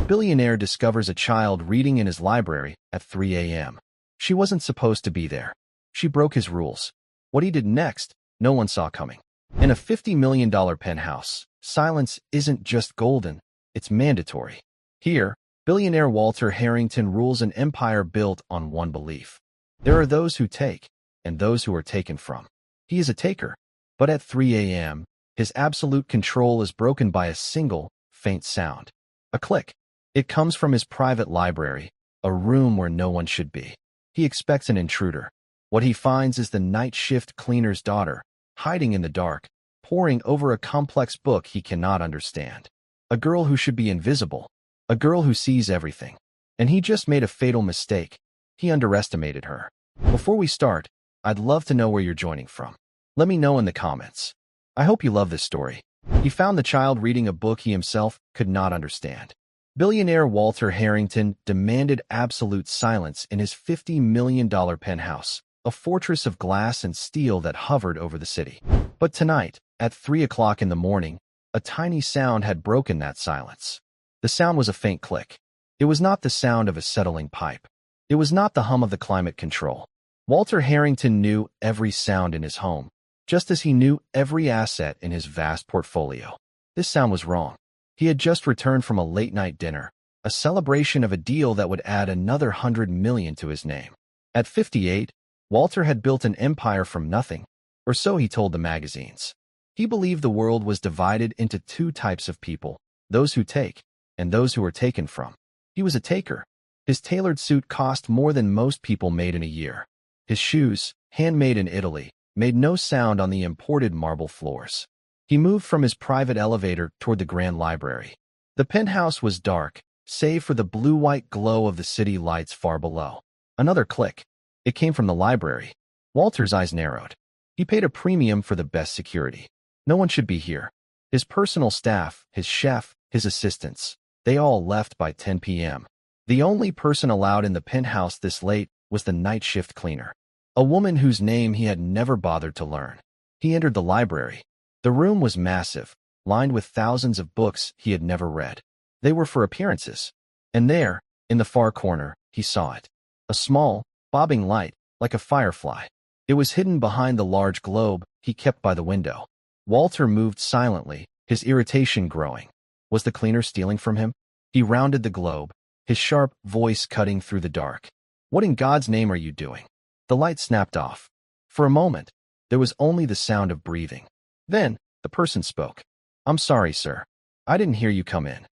Billionaire discovers a child reading in his library at 3 a.m. She wasn't supposed to be there. She broke his rules. What he did next, no one saw coming. In a $50 million penthouse, silence isn't just golden, it's mandatory. Here, billionaire Walter Harrington rules an empire built on one belief. There are those who take, and those who are taken from. He is a taker, but at 3 a.m., his absolute control is broken by a single, faint sound. A click. It comes from his private library, a room where no one should be. He expects an intruder. What he finds is the night shift cleaner's daughter, hiding in the dark, poring over a complex book he cannot understand. A girl who should be invisible. A girl who sees everything. And he just made a fatal mistake. He underestimated her. Before we start, I'd love to know where you're joining from. Let me know in the comments. I hope you love this story. He found the child reading a book he himself could not understand. Billionaire Walter Harrington demanded absolute silence in his $50 million penthouse, a fortress of glass and steel that hovered over the city. But tonight, at 3 o'clock in the morning, a tiny sound had broken that silence. The sound was a faint click. It was not the sound of a settling pipe. It was not the hum of the climate control. Walter Harrington knew every sound in his home, just as he knew every asset in his vast portfolio. This sound was wrong. He had just returned from a late-night dinner, a celebration of a deal that would add another $100 million to his name. At 58, Walter had built an empire from nothing, or so he told the magazines. He believed the world was divided into two types of people, those who take, and those who are taken from. He was a taker. His tailored suit cost more than most people made in a year. His shoes, handmade in Italy, made no sound on the imported marble floors. He moved from his private elevator toward the grand library. The penthouse was dark, save for the blue-white glow of the city lights far below. Another click. It came from the library. Walter's eyes narrowed. He paid a premium for the best security. No one should be here. His personal staff, his chef, his assistants, they all left by 10 p.m. The only person allowed in the penthouse this late was the night shift cleaner, a woman whose name he had never bothered to learn. He entered the library. The room was massive, lined with thousands of books he had never read. They were for appearances. And there, in the far corner, he saw it. A small, bobbing light, like a firefly. It was hidden behind the large globe he kept by the window. Walter moved silently, his irritation growing. Was the cleaner stealing from him? He rounded the globe, his sharp voice cutting through the dark. What in God's name are you doing? The light snapped off. For a moment, there was only the sound of breathing. Then, the person spoke. I'm sorry, sir. I didn't hear you come in.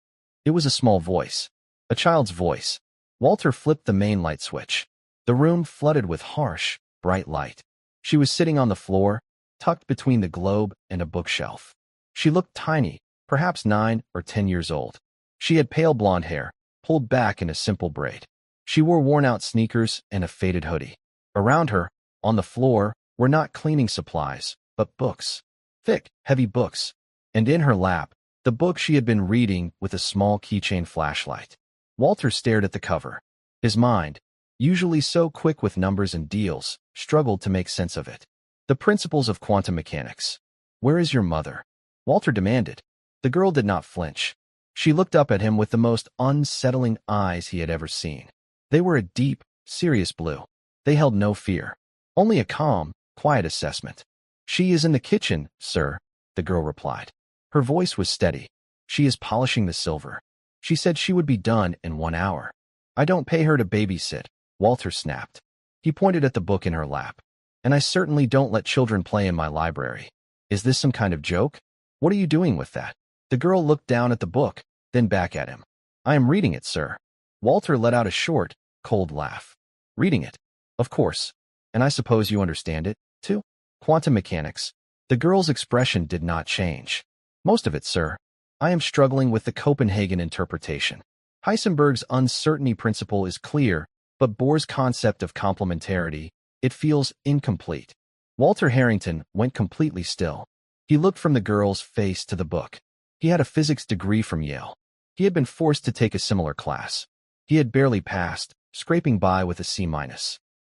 It was a small voice. A child's voice. Walter flipped the main light switch. The room flooded with harsh, bright light. She was sitting on the floor, tucked between the globe and a bookshelf. She looked tiny, perhaps 9 or 10 years old. She had pale blonde hair, pulled back in a simple braid. She wore worn-out sneakers and a faded hoodie. Around her, on the floor, were not cleaning supplies, but books. Thick, heavy books. And in her lap, the book she had been reading with a small keychain flashlight. Walter stared at the cover. His mind, usually so quick with numbers and deals, struggled to make sense of it. The principles of quantum mechanics. Where is your mother? Walter demanded. The girl did not flinch. She looked up at him with the most unsettling eyes he had ever seen. They were a deep, serious blue. They held no fear. Only a calm, quiet assessment. She is in the kitchen, sir, the girl replied. Her voice was steady. She is polishing the silver. She said she would be done in 1 hour. I don't pay her to babysit, Walter snapped. He pointed at the book in her lap. And I certainly don't let children play in my library. Is this some kind of joke? What are you doing with that? The girl looked down at the book, then back at him. I am reading it, sir. Walter let out a short, cold laugh. Reading it? Of course. And I suppose you understand it, too? Quantum mechanics. The girl's expression did not change. Most of it, sir. I am struggling with the Copenhagen interpretation. Heisenberg's uncertainty principle is clear, but Bohr's concept of complementarity, it feels incomplete. Walter Harrington went completely still. He looked from the girl's face to the book. He had a physics degree from Yale. He had been forced to take a similar class. He had barely passed, scraping by with a C-.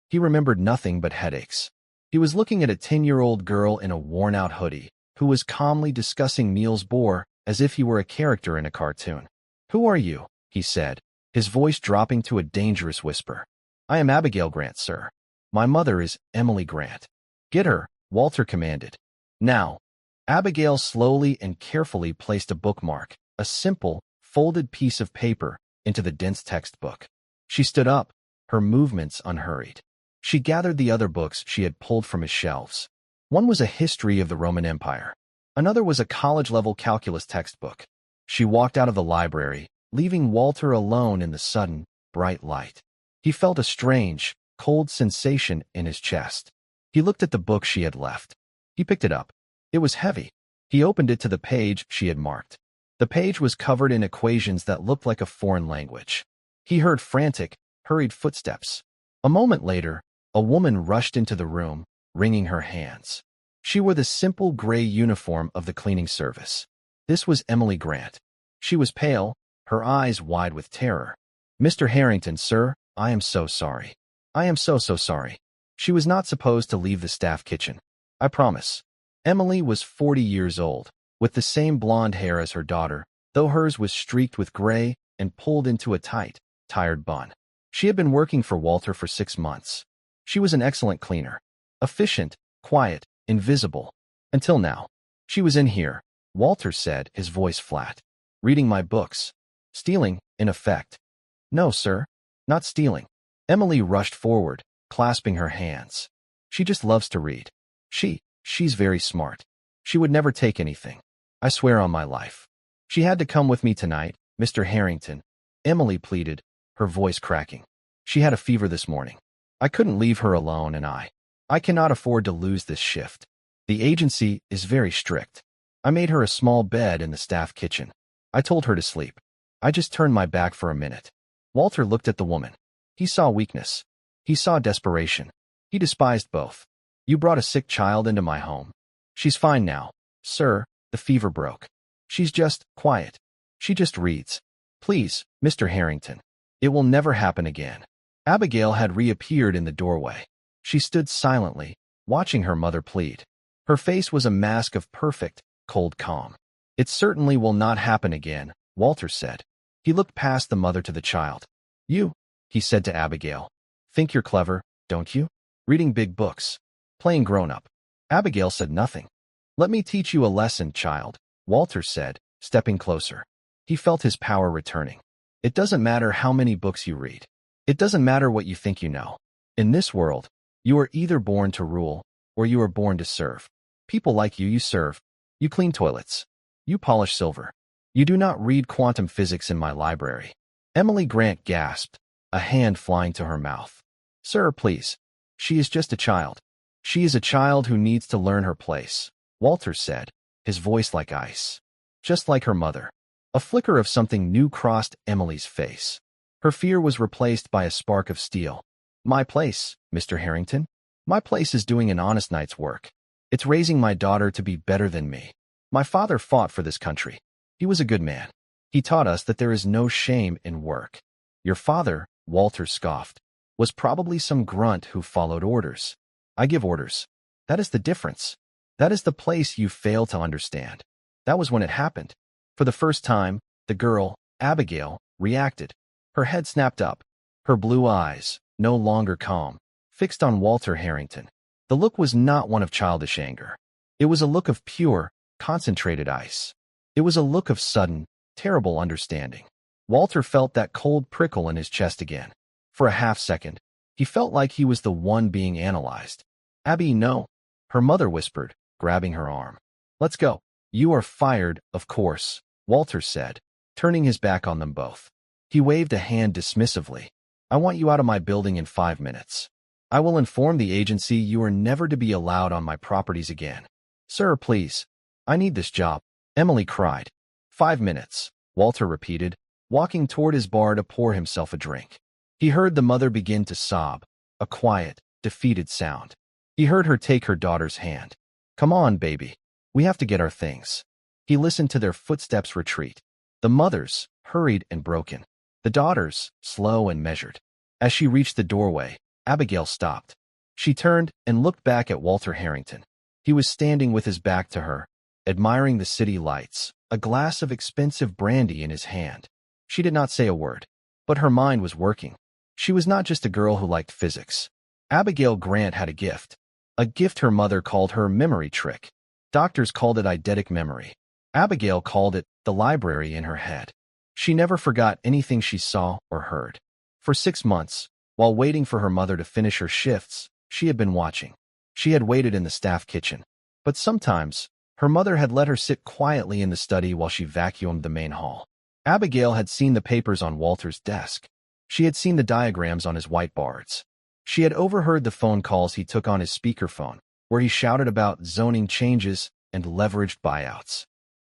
He remembered nothing but headaches. He was looking at a 10-year-old girl in a worn-out hoodie, who was calmly discussing Niels Bohr as if he were a character in a cartoon. Who are you? he said, his voice dropping to a dangerous whisper. I am Abigail Grant, sir. My mother is Emily Grant. Get her, Walter commanded. Now. Abigail slowly and carefully placed a bookmark, a simple, folded piece of paper, into the dense textbook. She stood up, her movements unhurried. She gathered the other books she had pulled from his shelves. One was a history of the Roman Empire. Another was a college-level calculus textbook. She walked out of the library, leaving Walter alone in the sudden, bright light. He felt a strange, cold sensation in his chest. He looked at the book she had left. He picked it up. It was heavy. He opened it to the page she had marked. The page was covered in equations that looked like a foreign language. He heard frantic, hurried footsteps. A moment later, a woman rushed into the room, wringing her hands. She wore the simple gray uniform of the cleaning service. This was Emily Grant. She was pale, her eyes wide with terror. Mr. Harrington, sir, I am so sorry. I am so sorry. She was not supposed to leave the staff kitchen. I promise. Emily was 40 years old, with the same blonde hair as her daughter, though hers was streaked with gray and pulled into a tight, tired bun. She had been working for Walter for 6 months. She was an excellent cleaner. Efficient, quiet, invisible. Until now. She was in here, Walter said, his voice flat. Reading my books. Stealing, in effect. No, sir. Not stealing. Emily rushed forward, clasping her hands. She just loves to read. She's very smart. She would never take anything. I swear on my life. She had to come with me tonight, Mr. Harrington. Emily pleaded, her voice cracking. She had a fever this morning. I couldn't leave her alone, and I cannot afford to lose this shift. The agency is very strict. I made her a small bed in the staff kitchen. I told her to sleep. I just turned my back for a minute. Walter looked at the woman. He saw weakness. He saw desperation. He despised both. You brought a sick child into my home. She's fine now, sir. The fever broke. She's just quiet. She just reads. Please, Mr. Harrington. It will never happen again. Abigail had reappeared in the doorway. She stood silently, watching her mother plead. Her face was a mask of perfect, cold calm. It certainly will not happen again, Walter said. He looked past the mother to the child. You, he said to Abigail, think you're clever, don't you? Reading big books. Playing grown-up. Abigail said nothing. Let me teach you a lesson, child, Walter said, stepping closer. He felt his power returning. It doesn't matter how many books you read. It doesn't matter what you think you know. In this world, you are either born to rule, or you are born to serve. People like you serve. You clean toilets. You polish silver. You do not read quantum physics in my library. Emily Grant gasped, a hand flying to her mouth. Sir, please. She is just a child. She is a child who needs to learn her place, Walter said, his voice like ice. Just like her mother. A flicker of something new crossed Emily's face. Her fear was replaced by a spark of steel. My place, Mr. Harrington? My place is doing an honest night's work. It's raising my daughter to be better than me. My father fought for this country. He was a good man. He taught us that there is no shame in work. Your father, Walter scoffed, was probably some grunt who followed orders. I give orders. That is the difference. That is the place you fail to understand. That was when it happened. For the first time, the girl, Abigail, reacted. Her head snapped up. Her blue eyes, no longer calm, fixed on Walter Harrington. The look was not one of childish anger. It was a look of pure, concentrated ice. It was a look of sudden, terrible understanding. Walter felt that cold prickle in his chest again. For a half-second, he felt like he was the one being analyzed. Abby, no, her mother whispered, grabbing her arm. Let's go. You are fired, of course, Walter said, turning his back on them both. He waved a hand dismissively. I want you out of my building in 5 minutes. I will inform the agency you are never to be allowed on my properties again. Sir, please. I need this job, Emily cried. 5 minutes, Walter repeated, walking toward his bar to pour himself a drink. He heard the mother begin to sob, a quiet, defeated sound. He heard her take her daughter's hand. Come on, baby. We have to get our things. He listened to their footsteps retreat. The mother's, hurried and broken. The daughter's, slow and measured. As she reached the doorway, Abigail stopped. She turned and looked back at Walter Harrington. He was standing with his back to her, admiring the city lights, a glass of expensive brandy in his hand. She did not say a word. But her mind was working. She was not just a girl who liked physics. Abigail Grant had a gift. A gift her mother called her memory trick. Doctors called it eidetic memory. Abigail called it the library in her head. She never forgot anything she saw or heard. For 6 months, while waiting for her mother to finish her shifts, she had been watching. She had waited in the staff kitchen. But sometimes, her mother had let her sit quietly in the study while she vacuumed the main hall. Abigail had seen the papers on Walter's desk. She had seen the diagrams on his whiteboards. She had overheard the phone calls he took on his speakerphone, where he shouted about zoning changes and leveraged buyouts.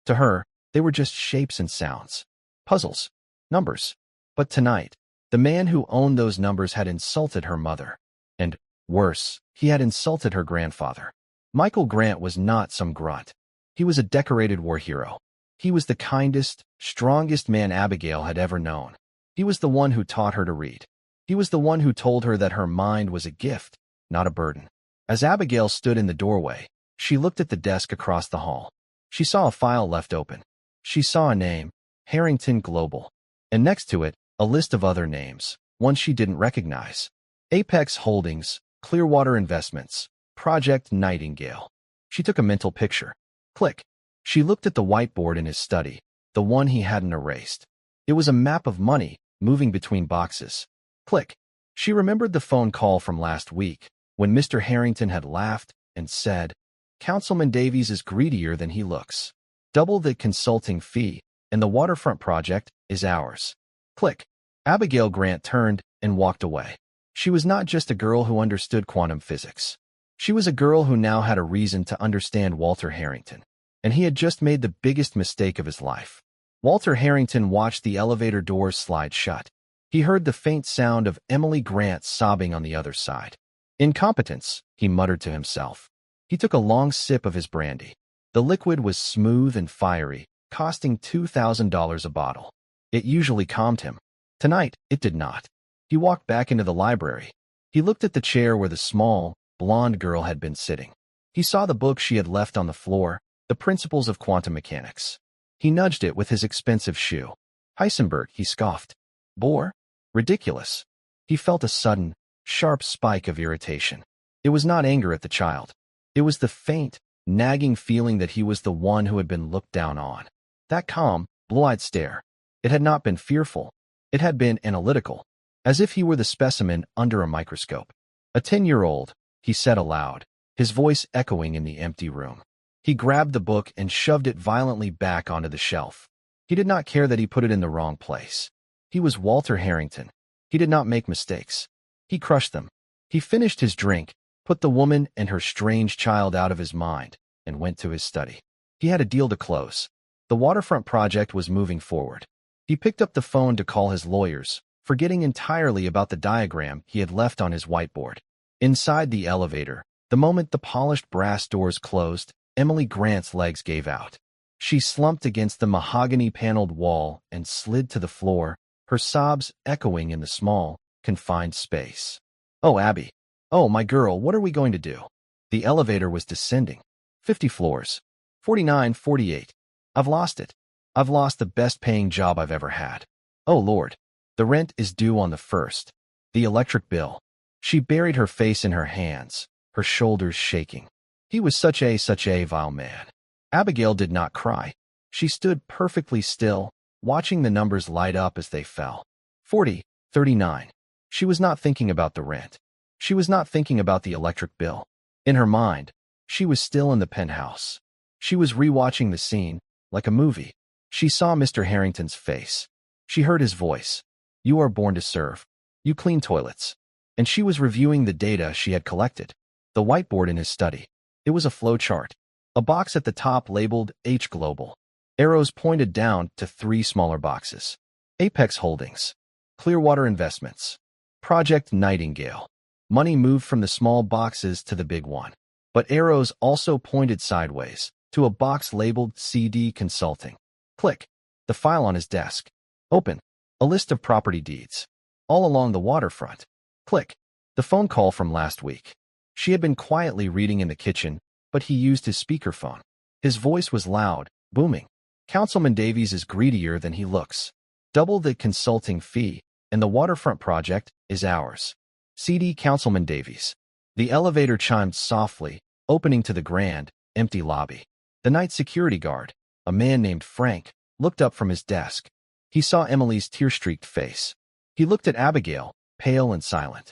To her, they were just shapes and sounds. Puzzles. Numbers. But tonight, the man who owned those numbers had insulted her mother. And, worse, he had insulted her grandfather. Michael Grant was not some grunt. He was a decorated war hero. He was the kindest, strongest man Abigail had ever known. He was the one who taught her to read. He was the one who told her that her mind was a gift, not a burden. As Abigail stood in the doorway, she looked at the desk across the hall. She saw a file left open. She saw a name, Harrington Global, and next to it, a list of other names, ones she didn't recognize. Apex Holdings, Clearwater Investments, Project Nightingale. She took a mental picture. Click. She looked at the whiteboard in his study, the one he hadn't erased. It was a map of money, moving between boxes. Click. She remembered the phone call from last week, when Mr. Harrington had laughed and said, "Councilman Davies is greedier than he looks. Double the consulting fee, and the waterfront project is ours." Click. Abigail Grant turned and walked away. She was not just a girl who understood quantum physics. She was a girl who now had a reason to understand Walter Harrington. And he had just made the biggest mistake of his life. Walter Harrington watched the elevator doors slide shut. He heard the faint sound of Emily Grant sobbing on the other side. Incompetence, he muttered to himself. He took a long sip of his brandy. The liquid was smooth and fiery, costing $2,000 a bottle. It usually calmed him. Tonight, it did not. He walked back into the library. He looked at the chair where the small, blonde girl had been sitting. He saw the book she had left on the floor, The Principles of Quantum Mechanics. He nudged it with his expensive shoe. Heisenberg, he scoffed. Bore? Ridiculous. He felt a sudden, sharp spike of irritation. It was not anger at the child. It was the faint, nagging feeling that he was the one who had been looked down on. That calm, blue-eyed stare. It had not been fearful. It had been analytical, as if he were the specimen under a microscope. A 10-year-old, he said aloud, his voice echoing in the empty room. He grabbed the book and shoved it violently back onto the shelf. He did not care that he put it in the wrong place. He was Walter Harrington. He did not make mistakes. He crushed them. He finished his drink, put the woman and her strange child out of his mind, and went to his study. He had a deal to close. The waterfront project was moving forward. He picked up the phone to call his lawyers, forgetting entirely about the diagram he had left on his whiteboard. Inside the elevator, the moment the polished brass doors closed, Emily Grant's legs gave out. She slumped against the mahogany-paneled wall and slid to the floor, her sobs echoing in the small, confined space. "Oh, Abby. Oh, my girl, what are we going to do?" The elevator was descending. 50 floors. 49, 48. I've lost it. I've lost the best-paying job I've ever had. Oh, Lord. The rent is due on the 1st. The electric bill. She buried her face in her hands, her shoulders shaking. He was such a vile man. Abigail did not cry. She stood perfectly still, watching the numbers light up as they fell. 40, 39. She was not thinking about the rent. She was not thinking about the electric bill. In her mind, she was still in the penthouse. She was rewatching the scene, like a movie. She saw Mr. Harrington's face. She heard his voice. "You are born to serve. You clean toilets." And she was reviewing the data she had collected. The whiteboard in his study. It was a flow chart. A box at the top labeled H Global. Arrows pointed down to 3 smaller boxes. Apex Holdings. Clearwater Investments. Project Nightingale. Money moved from the small boxes to the big one. But arrows also pointed sideways to a box labeled CD Consulting. Click. The file on his desk. Open. A list of property deeds. All along the waterfront. Click. The phone call from last week. She had been quietly reading in the kitchen, but he used his speakerphone. His voice was loud, booming. "Councilman Davies is greedier than he looks. Double the consulting fee, and the waterfront project is ours. CD Councilman Davies. The elevator chimed softly, opening to the grand, empty lobby. The night security guard, a man named Frank, looked up from his desk. He saw Emily's tear-streaked face. He looked at Abigail, pale and silent.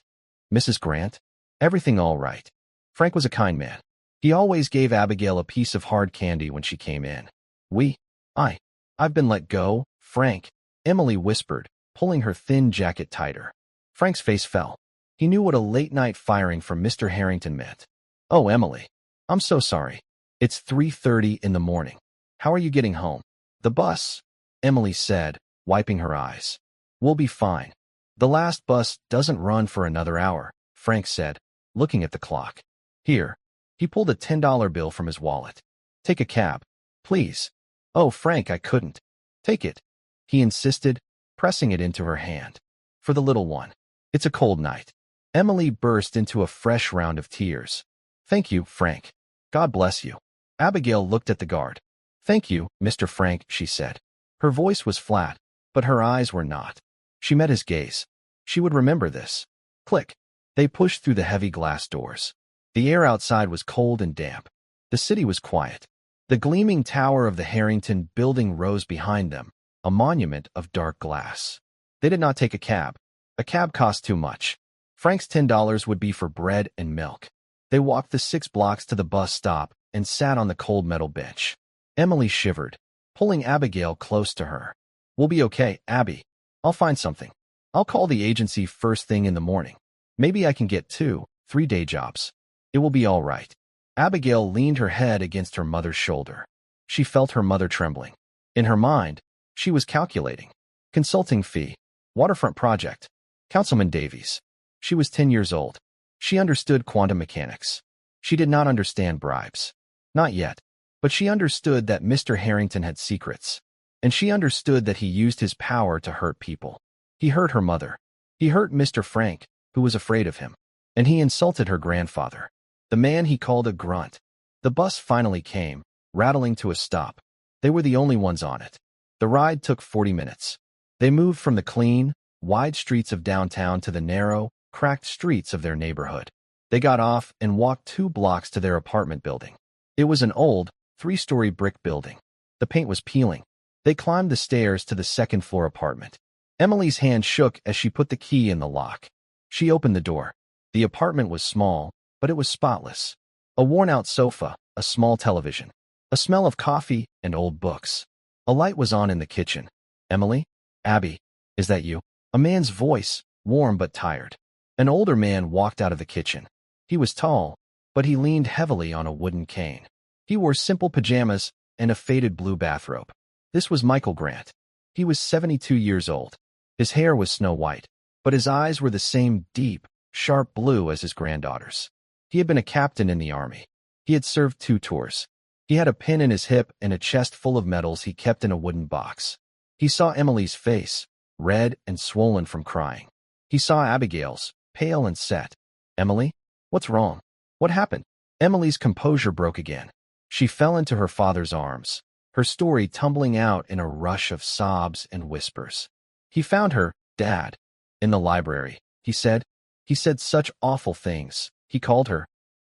Mrs. Grant? Everything all right. Frank was a kind man. He always gave Abigail a piece of hard candy when she came in. I've been let go, Frank, Emily whispered, pulling her thin jacket tighter. Frank's face fell. He knew what a late-night firing from Mr. Harrington meant. Oh, Emily. I'm so sorry. It's 3:30 in the morning. How are you getting home? The bus, Emily said, wiping her eyes. We'll be fine. The last bus doesn't run for another hour, Frank said, looking at the clock. Here. He pulled a $10 bill from his wallet. Take a cab, please. Oh, Frank, I couldn't. Take it, he insisted, pressing it into her hand. For the little one. It's a cold night. Emily burst into a fresh round of tears. Thank you, Frank. God bless you. Abigail looked at the guard. Thank you, Mr. Frank, she said. Her voice was flat, but her eyes were not. She met his gaze. She would remember this. Click. They pushed through the heavy glass doors. The air outside was cold and damp. The city was quiet. The gleaming tower of the Harrington building rose behind them, a monument of dark glass. They did not take a cab. A cab cost too much. Frank's $10 would be for bread and milk. They walked the 6 blocks to the bus stop and sat on the cold metal bench. Emily shivered, pulling Abigail close to her. We'll be okay, Abby. I'll find something. I'll call the agency first thing in the morning. Maybe I can get 2, 3 day jobs. It will be all right. Abigail leaned her head against her mother's shoulder. She felt her mother trembling. In her mind, she was calculating. Consulting fee. Waterfront project. Councilman Davies. She was 10 years old. She understood quantum mechanics. She did not understand bribes. Not yet. But she understood that Mr. Harrington had secrets. And she understood that he used his power to hurt people. He hurt her mother. He hurt Mr. Frank, who was afraid of him. And he insulted her grandfather. The man he called a grunt. The bus finally came, rattling to a stop. They were the only ones on it. The ride took 40 minutes. They moved from the clean, wide streets of downtown to the narrow, cracked streets of their neighborhood. They got off and walked 2 blocks to their apartment building. It was an old, 3-story brick building. The paint was peeling. They climbed the stairs to the second-floor apartment. Emily's hand shook as she put the key in the lock. She opened the door. The apartment was small, but it was spotless. A worn-out sofa, a small television, a smell of coffee and old books. A light was on in the kitchen. Emily? Abby, is that you? A man's voice, warm but tired. An older man walked out of the kitchen. He was tall, but he leaned heavily on a wooden cane. He wore simple pajamas and a faded blue bathrobe. This was Michael Grant. He was 72 years old. His hair was snow white, but his eyes were the same deep, sharp blue as his granddaughter's. He had been a captain in the army. He had served 2 tours. He had a pin in his hip and a chest full of medals he kept in a wooden box. He saw Emily's face, red and swollen from crying. He saw Abigail's, pale and set. Emily? What's wrong? What happened? Emily's composure broke again. She fell into her father's arms, her story tumbling out in a rush of sobs and whispers. He found her, Dad, in the library, he said. He said such awful things. He called her.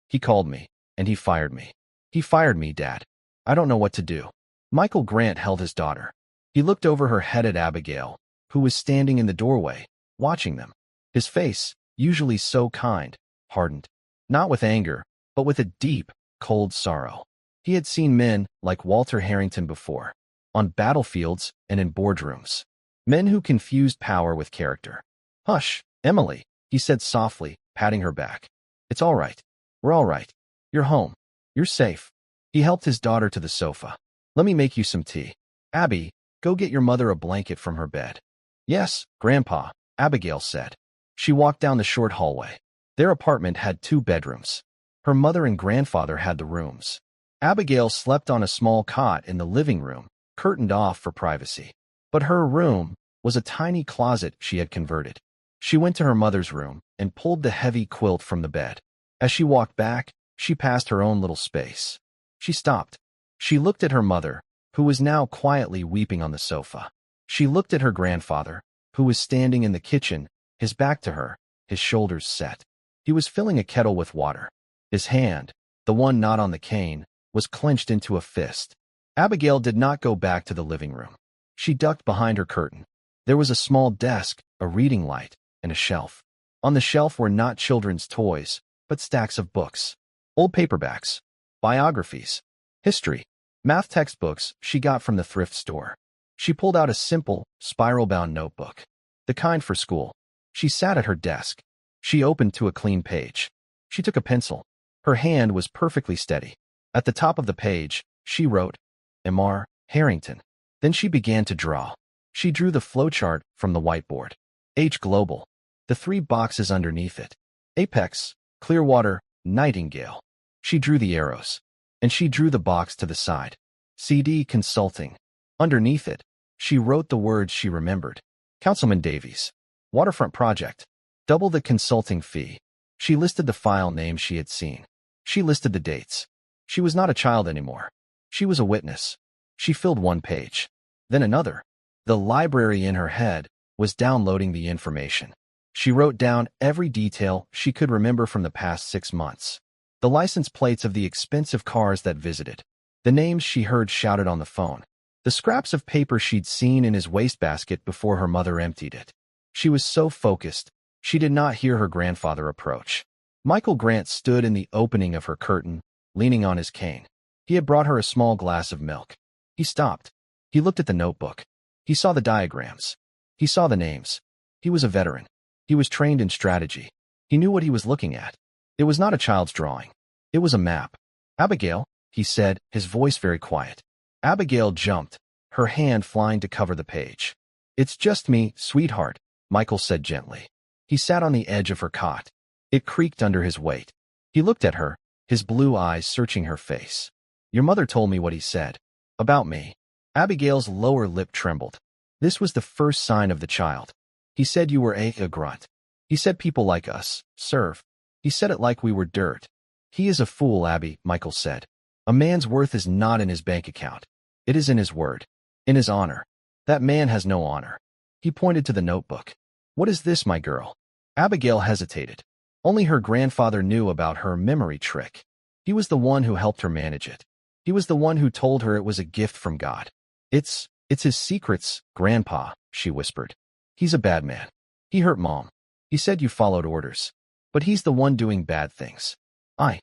He called me, and he fired me. He fired me, Dad. I don't know what to do. Michael Grant held his daughter. He looked over her head at Abigail, who was standing in the doorway, watching them. His face, usually so kind, hardened. Not with anger, but with a deep, cold sorrow. He had seen men like Walter Harrington before, on battlefields and in boardrooms. Men who confused power with character. Hush, Emily, he said softly, patting her back. It's all right. We're all right. You're home. You're safe. He helped his daughter to the sofa. Let me make you some tea. Abby, go get your mother a blanket from her bed. Yes, Grandpa, Abigail said. She walked down the short hallway. Their apartment had 2 bedrooms. Her mother and grandfather had the rooms. Abigail slept on a small cot in the living room, curtained off for privacy. But her room was a tiny closet she had converted. She went to her mother's room and pulled the heavy quilt from the bed. As she walked back, she passed her own little space. She stopped. She looked at her mother, who was now quietly weeping on the sofa. She looked at her grandfather, who was standing in the kitchen, his back to her, his shoulders set. He was filling a kettle with water. His hand, the one not on the cane, was clenched into a fist. Abigail did not go back to the living room. She ducked behind her curtain. There was a small desk, a reading light, and a shelf. On the shelf were not children's toys, but stacks of books. Old paperbacks, biographies, history, math textbooks she got from the thrift store. She pulled out a simple, spiral-bound notebook, the kind for school. She sat at her desk. She opened to a clean page. She took a pencil. Her hand was perfectly steady. At the top of the page, she wrote, Walter Harrington. Then she began to draw. She drew the flowchart from the whiteboard. H Global. The 3 boxes underneath it. Apex, Clearwater, Nightingale. She drew the arrows. And she drew the box to the side. CD Consulting. Underneath it, she wrote the words she remembered. Councilman Davies. Waterfront Project. Double the consulting fee. She listed the file names she had seen. She listed the dates. She was not a child anymore. She was a witness. She filled one page. Then another. The library in her head was downloading the information. She wrote down every detail she could remember from the past 6 months. The license plates of the expensive cars that visited. The names she heard shouted on the phone. The scraps of paper she'd seen in his wastebasket before her mother emptied it. She was so focused, she did not hear her grandfather approach. Michael Grant stood in the opening of her curtain, leaning on his cane. He had brought her a small glass of milk. He stopped. He looked at the notebook. He saw the diagrams. He saw the names. He was a veteran. He was trained in strategy. He knew what he was looking at. It was not a child's drawing. It was a map. Abigail, he said, his voice very quiet. Abigail jumped, her hand flying to cover the page. It's just me, sweetheart, Michael said gently. He sat on the edge of her cot. It creaked under his weight. He looked at her, his blue eyes searching her face. Your mother told me what he said. About me. Abigail's lower lip trembled. This was the first sign of the child. He said you were a grunt. He said people like us serve. He said it like we were dirt. He is a fool, Abby, Michael said. A man's worth is not in his bank account. It is in his word. In his honor. That man has no honor. He pointed to the notebook. What is this, my girl? Abigail hesitated. Only her grandfather knew about her memory trick. He was the one who helped her manage it. He was the one who told her it was a gift from God. It's his secrets, Grandpa, she whispered. He's a bad man. He hurt Mom. He said you followed orders. But he's the one doing bad things. I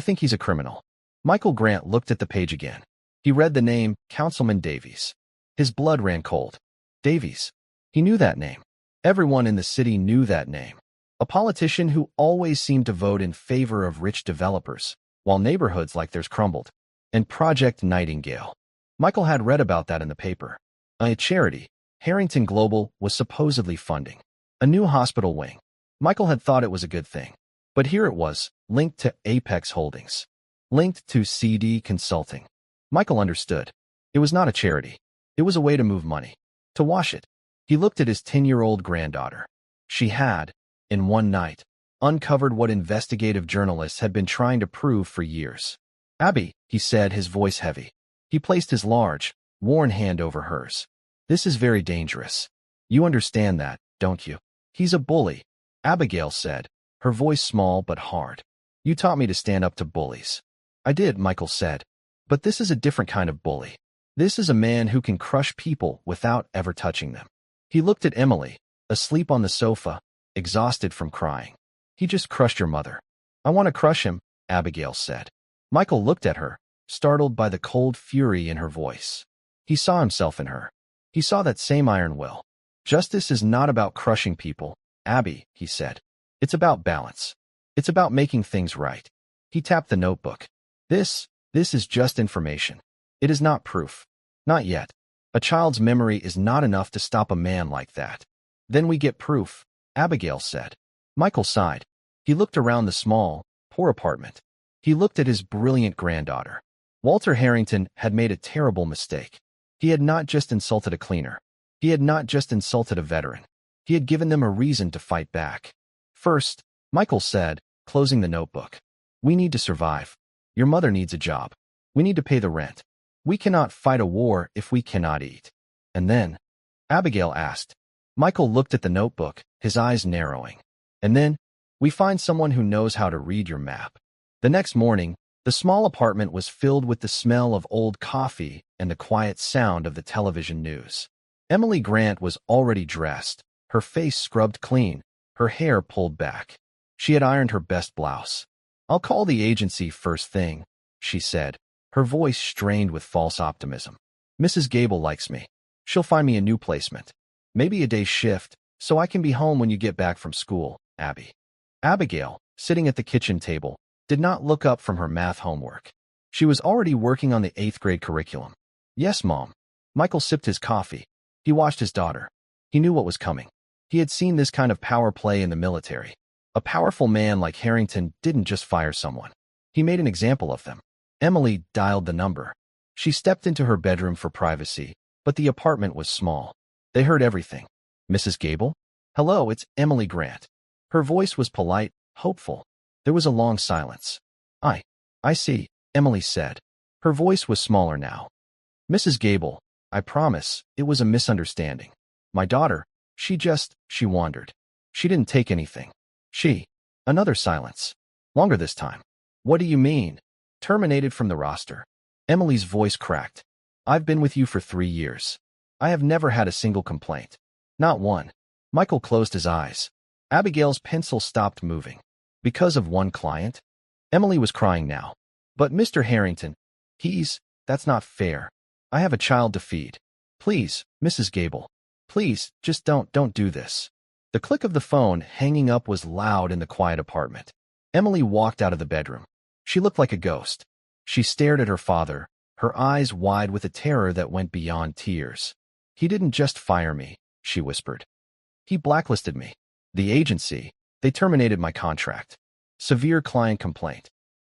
think he's a criminal. Michael Grant looked at the page again. He read the name, Councilman Davies. His blood ran cold. Davies. He knew that name. Everyone in the city knew that name. A politician who always seemed to vote in favor of rich developers, while neighborhoods like theirs crumbled. And Project Nightingale. Michael had read about that in the paper. A charity, Harrington Global, was supposedly funding a new hospital wing. Michael had thought it was a good thing. But here it was, linked to Apex Holdings. Linked to CD Consulting. Michael understood. It was not a charity. It was a way to move money. To wash it. He looked at his 10-year-old granddaughter. She had, in one night, uncovered what investigative journalists had been trying to prove for years. Abby, he said, his voice heavy. He placed his large, worn hand over hers. This is very dangerous. You understand that, don't you? He's a bully, Abigail said, her voice small but hard. You taught me to stand up to bullies. I did, Michael said. But this is a different kind of bully. This is a man who can crush people without ever touching them. He looked at Emily, asleep on the sofa, exhausted from crying. He just crushed your mother. I want to crush him, Abigail said. Michael looked at her, startled by the cold fury in her voice. He saw himself in her. He saw that same iron will. Justice is not about crushing people, Abby, he said. It's about balance. It's about making things right. He tapped the notebook. This is just information. It is not proof. Not yet. A child's memory is not enough to stop a man like that. Then we get proof, Abigail said. Michael sighed. He looked around the small, poor apartment. He looked at his brilliant granddaughter. Walter Harrington had made a terrible mistake. He had not just insulted a cleaner. He had not just insulted a veteran. He had given them a reason to fight back. First, Michael said, closing the notebook. We need to survive. Your mother needs a job. We need to pay the rent. We cannot fight a war if we cannot eat. And then, Abigail asked. Michael looked at the notebook, his eyes narrowing. And then, we find someone who knows how to read your map. The next morning, the small apartment was filled with the smell of old coffee and the quiet sound of the television news. Emily Grant was already dressed, her face scrubbed clean, her hair pulled back. She had ironed her best blouse. "I'll call the agency first thing," she said, her voice strained with false optimism. "Mrs. Gable likes me. She'll find me a new placement. Maybe a day shift, so I can be home when you get back from school, Abby." Abigail, sitting at the kitchen table, did not look up from her math homework. She was already working on the 8th grade curriculum. "Yes, Mom." Michael sipped his coffee. He watched his daughter. He knew what was coming. He had seen this kind of power play in the military. A powerful man like Harrington didn't just fire someone. He made an example of them. Emily dialed the number. She stepped into her bedroom for privacy, but the apartment was small. They heard everything. "Mrs. Gable?" "Hello, it's Emily Grant." Her voice was polite, hopeful. There was a long silence. I see," Emily said. Her voice was smaller now. "Mrs. Gable, I promise, it was a misunderstanding. My daughter, she wandered. She didn't take anything. Another silence. Longer this time. What do you mean? Terminated from the roster." Emily's voice cracked. "I've been with you for 3 years. I have never had a single complaint. Not one." Michael closed his eyes. Abigail's pencil stopped moving. "Because of one client?" Emily was crying now. "But Mr. Harrington, that's not fair. I have a child to feed. Please, Mrs. Gable. Please, just don't do this." The click of the phone hanging up was loud in the quiet apartment. Emily walked out of the bedroom. She looked like a ghost. She stared at her father, her eyes wide with a terror that went beyond tears. "He didn't just fire me," she whispered. "He blacklisted me. The agency, they terminated my contract. Severe client complaint.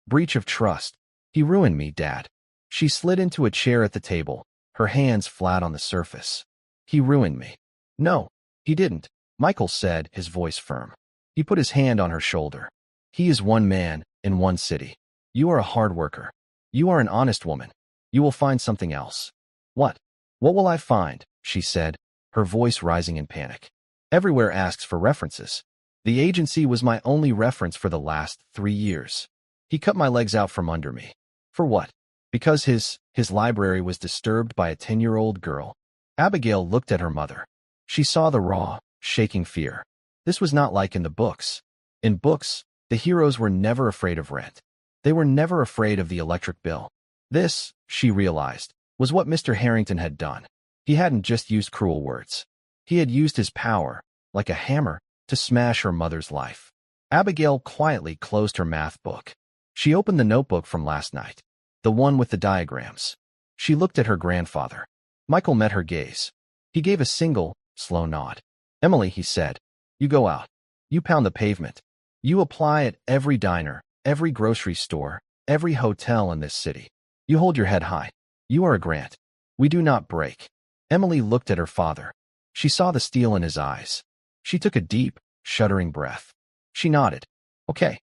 Breach of trust. He ruined me, Dad." She slid into a chair at the table, her hands flat on the surface. "He ruined me." "No, he didn't," Michael said, his voice firm. He put his hand on her shoulder. "He is one man, in one city. You are a hard worker. You are an honest woman. You will find something else." "What? What will I find?" she said, her voice rising in panic. "Everywhere asks for references. The agency was my only reference for the last 3 years. He cut my legs out from under me. For what? Because his library was disturbed by a 10-year-old girl." Abigail looked at her mother. She saw the raw, shaking fear. This was not like in the books. In books, the heroes were never afraid of rent. They were never afraid of the electric bill. This, she realized, was what Mr. Harrington had done. He hadn't just used cruel words. He had used his power, like a hammer, to smash her mother's life. Abigail quietly closed her math book. She opened the notebook from last night, the one with the diagrams. She looked at her grandfather. Michael met her gaze. He gave a single, slow nod. "Emily," he said, "you go out. You pound the pavement. You apply at every diner, every grocery store, every hotel in this city. You hold your head high. You are a Grant. We do not break." Emily looked at her father. She saw the steel in his eyes. She took a deep, shuddering breath. She nodded. Okay,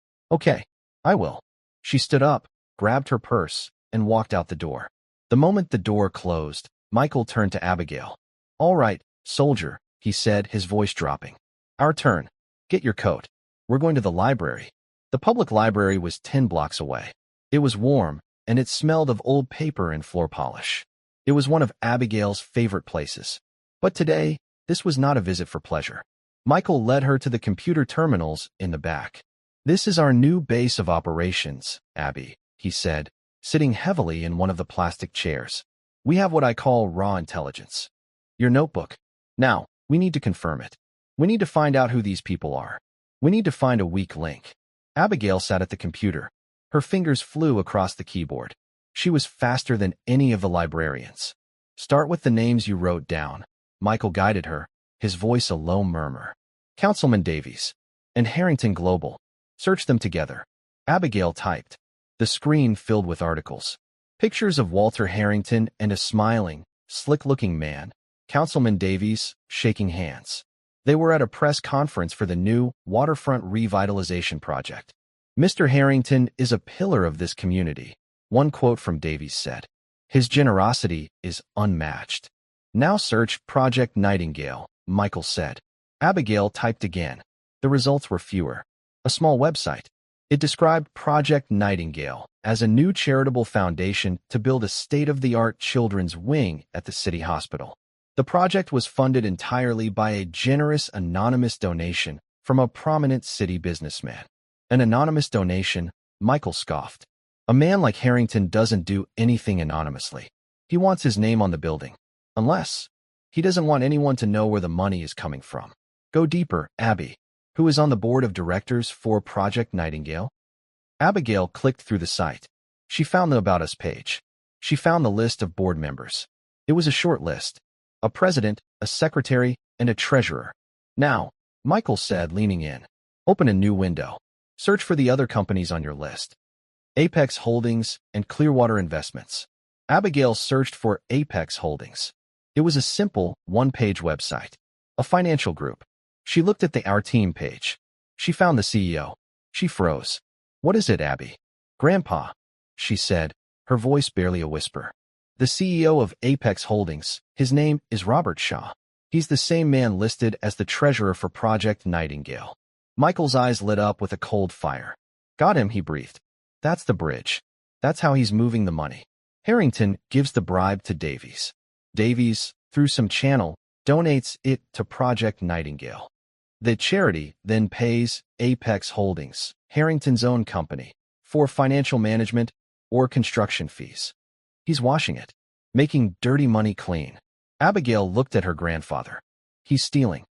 I will." She stood up, grabbed her purse, and walked out the door. The moment the door closed, Michael turned to Abigail. "All right, soldier," he said, his voice dropping. "Our turn. Get your coat. We're going to the library." The public library was 10 blocks away. It was warm, and it smelled of old paper and floor polish. It was one of Abigail's favorite places. But today, this was not a visit for pleasure. Michael led her to the computer terminals in the back. "This is our new base of operations, Abby," he said, sitting heavily in one of the plastic chairs. "We have what I call raw intelligence. Your notebook. Now, we need to confirm it. We need to find out who these people are. We need to find a weak link." Abigail sat at the computer. Her fingers flew across the keyboard. She was faster than any of the librarians. "Start with the names you wrote down." Michael guided her, his voice a low murmur. "Councilman Davies and Harrington Global. Search them together." Abigail typed. The screen filled with articles. Pictures of Walter Harrington and a smiling, slick-looking man, Councilman Davies, shaking hands. They were at a press conference for the new waterfront revitalization project. "Mr. Harrington is a pillar of this community," one quote from Davies said. "His generosity is unmatched." Now search Project Nightingale, Michael said. Abigail typed again. The results were fewer. A small website. It described Project Nightingale as a new charitable foundation to build a state-of-the-art children's wing at the city hospital. The project was funded entirely by a generous anonymous donation from a prominent city businessman. An anonymous donation, Michael scoffed. A man like Harrington doesn't do anything anonymously. He wants his name on the building. Unless he doesn't want anyone to know where the money is coming from. Go deeper, Abby, who is on the board of directors for Project Nightingale. Abigail clicked through the site. She found the About Us page. She found the list of board members. It was a short list. A president, a secretary, and a treasurer. Now, Michael said, leaning in. Open a new window. Search for the other companies on your list. Apex Holdings and Clearwater Investments. Abigail searched for Apex Holdings. It was a simple, one-page website. A financial group. She looked at the Our Team page. She found the CEO. She froze. What is it, Abby? Grandpa, she said, her voice barely a whisper. The CEO of Apex Holdings, his name is Robert Shaw. He's the same man listed as the treasurer for Project Nightingale. Michael's eyes lit up with a cold fire. Got him, he breathed. That's the bridge. That's how he's moving the money. Harrington gives the bribe to Davies. Davies, through some channel, donates it to Project Nightingale. The charity then pays Apex Holdings, Harrington's own company, for financial management or construction fees. He's washing it, making dirty money clean. Abigail looked at her grandfather. He's stealing.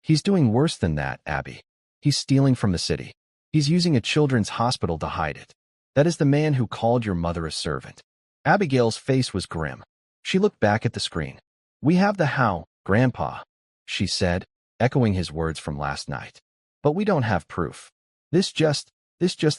He's doing worse than that, Abby. He's stealing from the city. He's using a children's hospital to hide it. That is the man who called your mother a servant. Abigail's face was grim. She looked back at the screen. We have the how, Grandpa, she said, echoing his words from last night. But we don't have proof. This just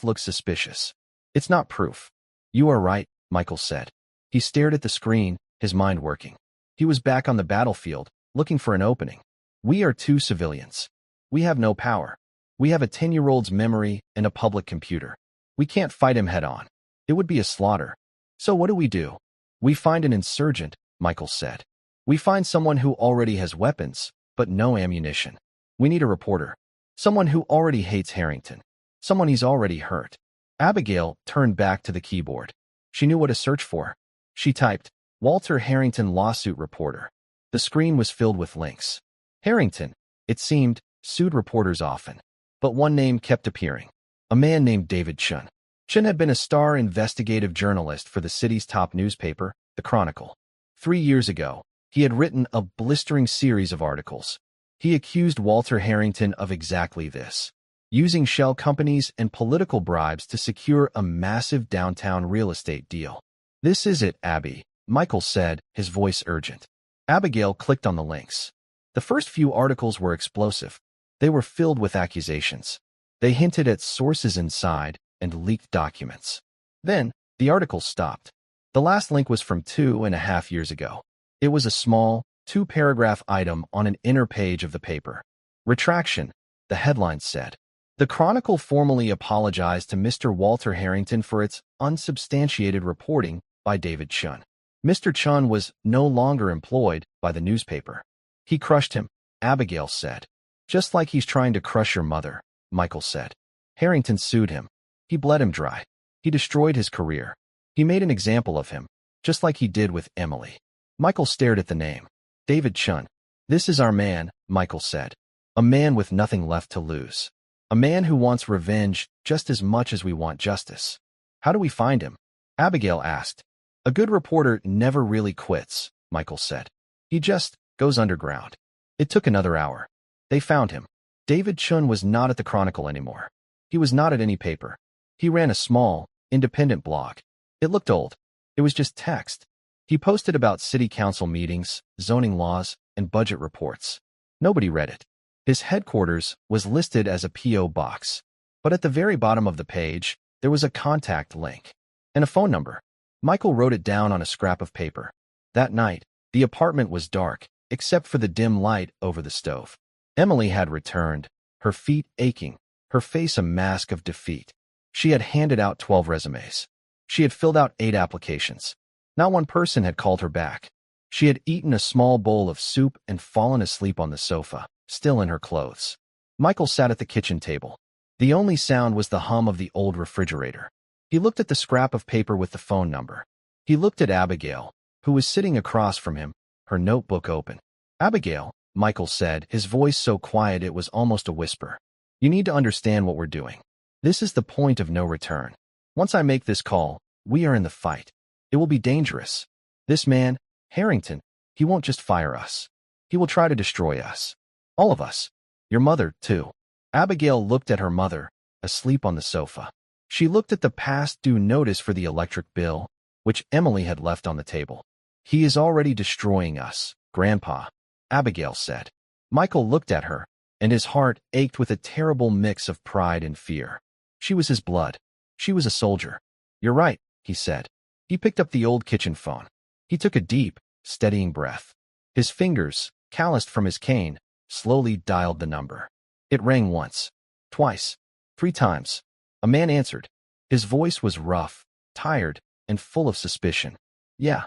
looks suspicious. It's not proof. You are right, Michael said. He stared at the screen, his mind working. He was back on the battlefield, looking for an opening. We are two civilians. We have no power. We have a 10-year-old's memory and a public computer. We can't fight him head-on. It would be a slaughter. So what do? We find an insurgent, Michael said. We find someone who already has weapons, but no ammunition. We need a reporter. Someone who already hates Harrington. Someone he's already hurt. Abigail turned back to the keyboard. She knew what to search for. She typed, Walter Harrington lawsuit reporter. The screen was filled with links. Harrington, it seemed, sued reporters often. But one name kept appearing. A man named David Chun. Chun had been a star investigative journalist for the city's top newspaper, The Chronicle. 3 years ago, he had written a blistering series of articles. He accused Walter Harrington of exactly this, using shell companies and political bribes to secure a massive downtown real estate deal. This is it, Abby, Michael said, his voice urgent. Abigail clicked on the links. The first few articles were explosive. They were filled with accusations. They hinted at sources inside and leaked documents. Then, the article stopped. The last link was from 2.5 years ago. It was a small, 2-paragraph item on an inner page of the paper. Retraction, the headline said. The Chronicle formally apologized to Mr. Walter Harrington for its unsubstantiated reporting by David Chun. Mr. Chun was no longer employed by the newspaper. He crushed him, Abigail said. Just like he's trying to crush your mother, Michael said. Harrington sued him. He bled him dry. He destroyed his career. He made an example of him, just like he did with Emily. Michael stared at the name. David Chun. This is our man, Michael said. A man with nothing left to lose. A man who wants revenge just as much as we want justice. How do we find him? Abigail asked. A good reporter never really quits, Michael said. He just goes underground. It took another hour. They found him. David Chun was not at the Chronicle anymore. He was not at any paper. He ran a small, independent blog. It looked old. It was just text. He posted about city council meetings, zoning laws, and budget reports. Nobody read it. His headquarters was listed as a P.O. box. But at the very bottom of the page, there was a contact link and a phone number. Michael wrote it down on a scrap of paper. That night, the apartment was dark, except for the dim light over the stove. Emily had returned, her feet aching, her face a mask of defeat. She had handed out 12 resumes. She had filled out 8 applications. Not one person had called her back. She had eaten a small bowl of soup and fallen asleep on the sofa, still in her clothes. Michael sat at the kitchen table. The only sound was the hum of the old refrigerator. He looked at the scrap of paper with the phone number. He looked at Abigail, who was sitting across from him, her notebook open. "Abigail," Michael said, his voice so quiet it was almost a whisper. "You need to understand what we're doing. This is the point of no return. Once I make this call, we are in the fight. It will be dangerous. This man, Harrington, he won't just fire us. He will try to destroy us. All of us. Your mother, too." Abigail looked at her mother, asleep on the sofa. She looked at the past due notice for the electric bill, which Emily had left on the table. "He is already destroying us, Grandpa," Abigail said. Michael looked at her, and his heart ached with a terrible mix of pride and fear. She was his blood. She was a soldier. "You're right," he said. He picked up the old kitchen phone. He took a deep, steadying breath. His fingers, calloused from his cane, slowly dialed the number. It rang once, twice, 3 times. A man answered. His voice was rough, tired, and full of suspicion. "Yeah.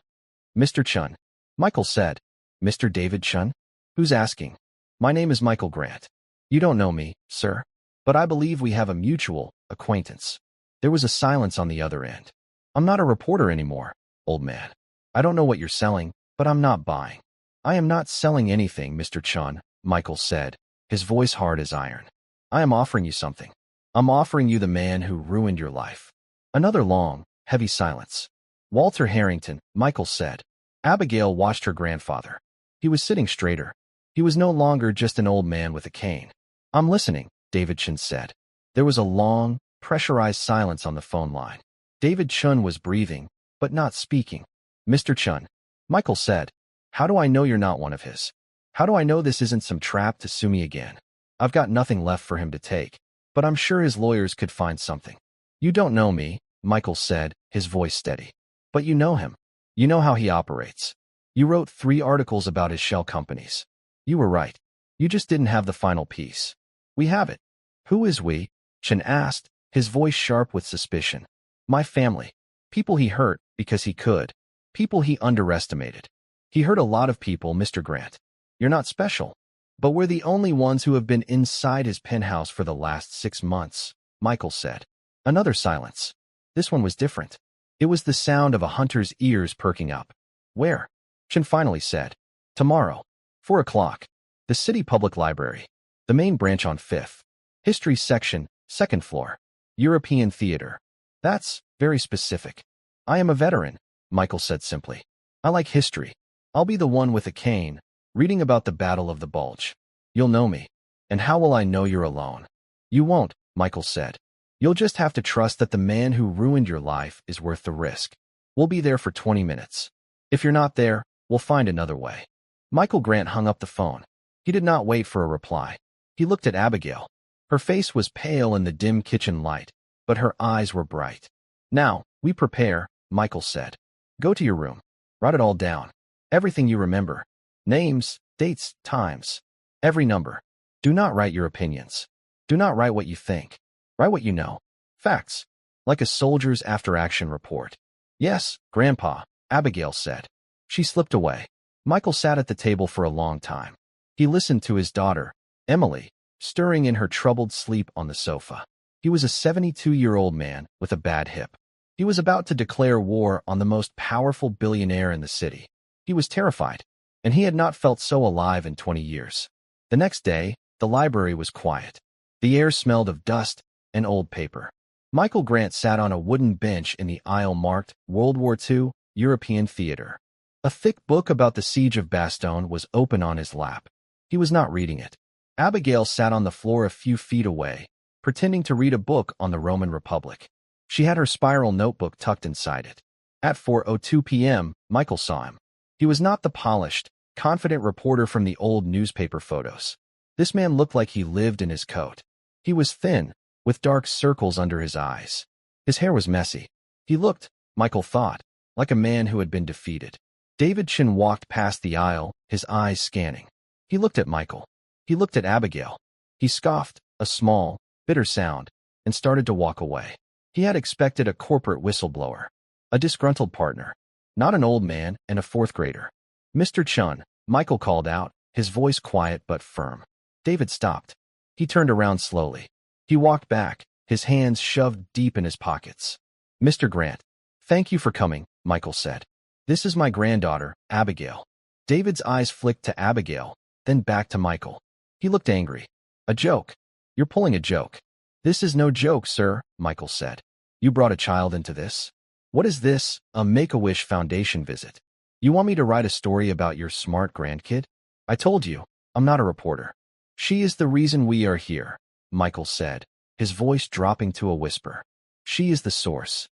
Mr. Chun," Michael said. "Mr. David Chun? Who's asking?" "My name is Michael Grant. You don't know me, sir, but I believe we have a mutual acquaintance." There was a silence on the other end. "I'm not a reporter anymore, old man. I don't know what you're selling, but I'm not buying." "I am not selling anything, Mr. Chun," Michael said, his voice hard as iron. "I am offering you something. I'm offering you the man who ruined your life." Another long, heavy silence. "Walter Harrington," Michael said. Abigail watched her grandfather. He was sitting straighter. He was no longer just an old man with a cane. "I'm listening," David Chun said. There was a long, pressurized silence on the phone line. David Chun was breathing, but not speaking. "Mr. Chun," Michael said, "how do I know you're not one of his? How do I know this isn't some trap to sue me again? I've got nothing left for him to take, but I'm sure his lawyers could find something." "You don't know me," Michael said, his voice steady. "But you know him. You know how he operates. You wrote 3 articles about his shell companies. You were right. You just didn't have the final piece. We have it." "Who is we?" Chen asked, his voice sharp with suspicion. "My family. People he hurt because he could. People he underestimated. He hurt a lot of people, Mr. Grant. You're not special. But we're the only ones who have been inside his penthouse for the last 6 months," Michael said. Another silence. This one was different. It was the sound of a hunter's ears perking up. "Where?" Chen finally said. "Tomorrow. 4 o'clock. The City Public Library. The main branch on 5th. History section, 2nd floor. European Theater." "That's very specific." "I am a veteran," Michael said simply. "I like history. I'll be the one with a cane, reading about the Battle of the Bulge. You'll know me. And how will I know you're alone?" "You won't," Michael said. "You'll just have to trust that the man who ruined your life is worth the risk. We'll be there for 20 minutes. If you're not there, we'll find another way." Michael Grant hung up the phone. He did not wait for a reply. He looked at Abigail. Her face was pale in the dim kitchen light, but her eyes were bright. "Now, we prepare," Michael said. "Go to your room. Write it all down. Everything you remember. Names, dates, times. Every number. Do not write your opinions. Do not write what you think. Write what you know. Facts. Like a soldier's after-action report." "Yes, Grandpa," Abigail said. She slipped away. Michael sat at the table for a long time. He listened to his daughter, Emily, stirring in her troubled sleep on the sofa. He was a 72-year-old man with a bad hip. He was about to declare war on the most powerful billionaire in the city. He was terrified, and he had not felt so alive in 20 years. The next day, the library was quiet. The air smelled of dust and old paper. Michael Grant sat on a wooden bench in the aisle marked World War II, European Theater. A thick book about the Siege of Bastogne was open on his lap. He was not reading it. Abigail sat on the floor a few feet away, pretending to read a book on the Roman Republic. She had her spiral notebook tucked inside it. At 4:02 p.m., Michael saw him. He was not the polished, confident reporter from the old newspaper photos. This man looked like he lived in his coat. He was thin, with dark circles under his eyes. His hair was messy. He looked, Michael thought, like a man who had been defeated. David Chin walked past the aisle, his eyes scanning. He looked at Michael. He looked at Abigail. He scoffed, a small, bitter sound, and started to walk away. He had expected a corporate whistleblower, a disgruntled partner, not an old man and a 4th grader. Mr. Chun, Michael called out, his voice quiet but firm. David stopped. He turned around slowly. He walked back, his hands shoved deep in his pockets. Mr. Grant, thank you for coming, Michael said. This is my granddaughter, Abigail. David's eyes flicked to Abigail, then back to Michael. He looked angry. A joke. You're pulling a joke. This is no joke, sir, Michael said. You brought a child into this? What is this, a Make-A-Wish Foundation visit? You want me to write a story about your smart grandkid? I told you, I'm not a reporter. She is the reason we are here, Michael said, his voice dropping to a whisper. She is the source.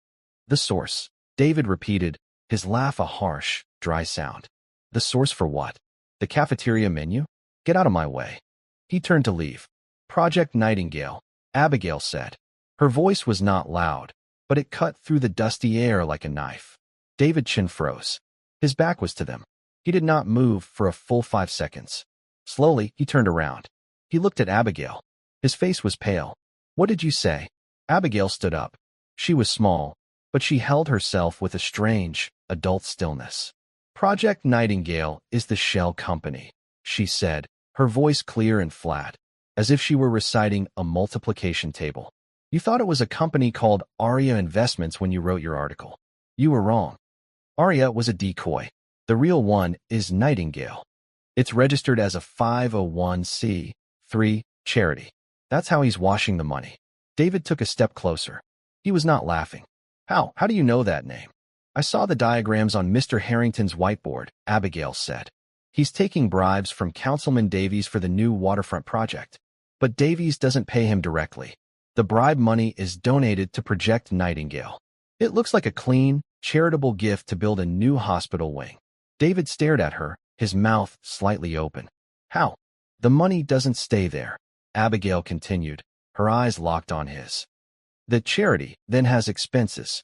The source, David repeated, his laugh a harsh, dry sound. The source for what? The cafeteria menu? Get out of my way. He turned to leave. Project Nightingale, Abigail said. Her voice was not loud, but it cut through the dusty air like a knife. David's chin froze. His back was to them. He did not move for a full 5 seconds. Slowly, he turned around. He looked at Abigail. His face was pale. What did you say? Abigail stood up. She was small, but she held herself with a strange, adult stillness. Project Nightingale is the shell company, she said, her voice clear and flat, as if she were reciting a multiplication table. You thought it was a company called Aria Investments when you wrote your article. You were wrong. Aria was a decoy. The real one is Nightingale. It's registered as a 501c3 charity. That's how he's washing the money. David took a step closer. He was not laughing. How do you know that name? I saw the diagrams on Mr. Harrington's whiteboard, Abigail said. He's taking bribes from Councilman Davies for the new waterfront project. But Davies doesn't pay him directly. The bribe money is donated to Project Nightingale. It looks like a clean, charitable gift to build a new hospital wing. David stared at her, his mouth slightly open. How? The money doesn't stay there, Abigail continued, her eyes locked on his. The charity then has expenses.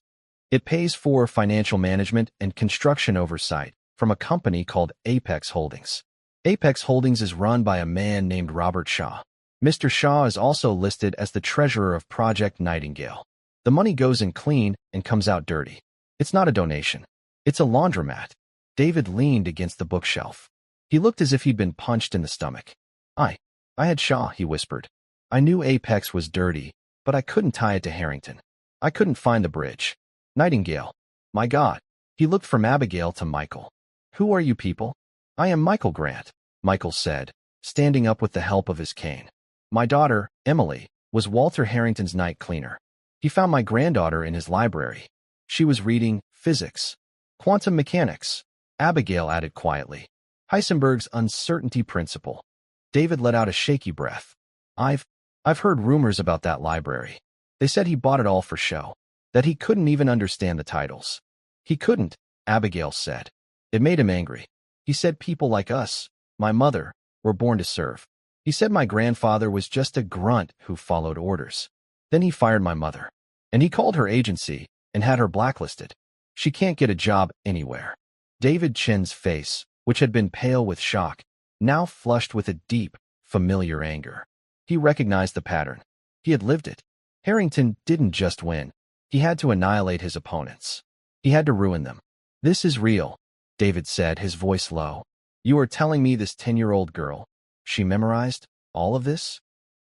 It pays for financial management and construction oversight from a company called Apex Holdings. Apex Holdings is run by a man named Robert Shaw. Mr. Shaw is also listed as the treasurer of Project Nightingale. The money goes in clean and comes out dirty. It's not a donation. It's a laundromat. David leaned against the bookshelf. He looked as if he'd been punched in the stomach. I had Shaw, he whispered. I knew Apex was dirty, but I couldn't tie it to Harrington. I couldn't find the bridge. Nightingale. My God. He looked from Abigail to Michael. Who are you people? I am Michael Grant, Michael said, standing up with the help of his cane. My daughter, Emily, was Walter Harrington's night cleaner. He found my granddaughter in his library. She was reading physics, quantum mechanics, Abigail added quietly. Heisenberg's uncertainty principle. David let out a shaky breath. I've heard rumors about that library. They said he bought it all for show, that he couldn't even understand the titles. He couldn't, Abigail said. It made him angry. He said people like us, my mother, were born to serve. He said my grandfather was just a grunt who followed orders. Then he fired my mother. And he called her agency and had her blacklisted. She can't get a job anywhere. David Chin's face, which had been pale with shock, now flushed with a deep, familiar anger. He recognized the pattern. He had lived it. Harrington didn't just win. He had to annihilate his opponents. He had to ruin them. This is real, David said, his voice low. You are telling me this 10-year-old girl, she memorized all of this?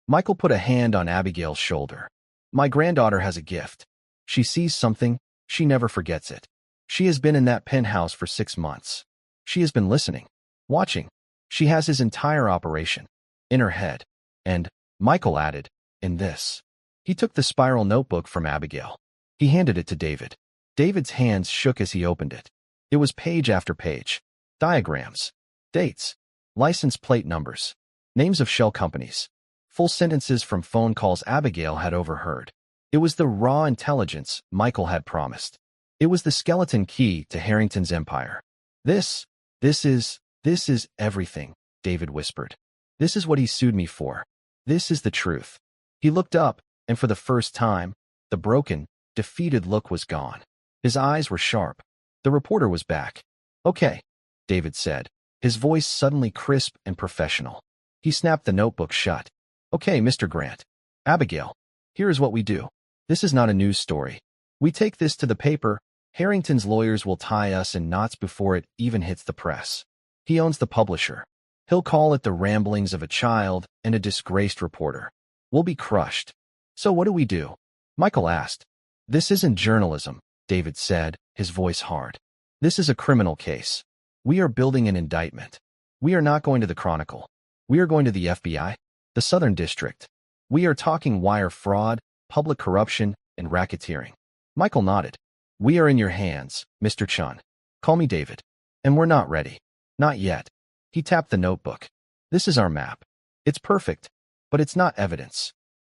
Michael put a hand on Abigail's shoulder. My granddaughter has a gift. She sees something, she never forgets it. She has been in that penthouse for 6 months. She has been listening, watching. She has his entire operation in her head. And, Michael added, in this. He took the spiral notebook from Abigail. He handed it to David. David's hands shook as he opened it. It was page after page. Diagrams, dates, license plate numbers, names of shell companies, full sentences from phone calls Abigail had overheard. It was the raw intelligence Michael had promised. It was the skeleton key to Harrington's empire. This is everything, David whispered. This is what he sued me for. This is the truth. He looked up, and for the first time, the broken, defeated look was gone. His eyes were sharp. The reporter was back. Okay, David said, his voice suddenly crisp and professional. He snapped the notebook shut. Okay, Mr. Grant. Abigail, here is what we do. This is not a news story. We take this to the paper. Harrington's lawyers will tie us in knots before it even hits the press. He owns the publisher. He'll call it the ramblings of a child and a disgraced reporter. We'll be crushed. So what do we do? Michael asked. This isn't journalism, David said, his voice hard. This is a criminal case. We are building an indictment. We are not going to the Chronicle. We are going to the FBI, the Southern District. We are talking wire fraud, public corruption, and racketeering. Michael nodded. We are in your hands, Mr. Chun. Call me David. And we're not ready. Not yet. He tapped the notebook. This is our map. It's perfect, but it's not evidence.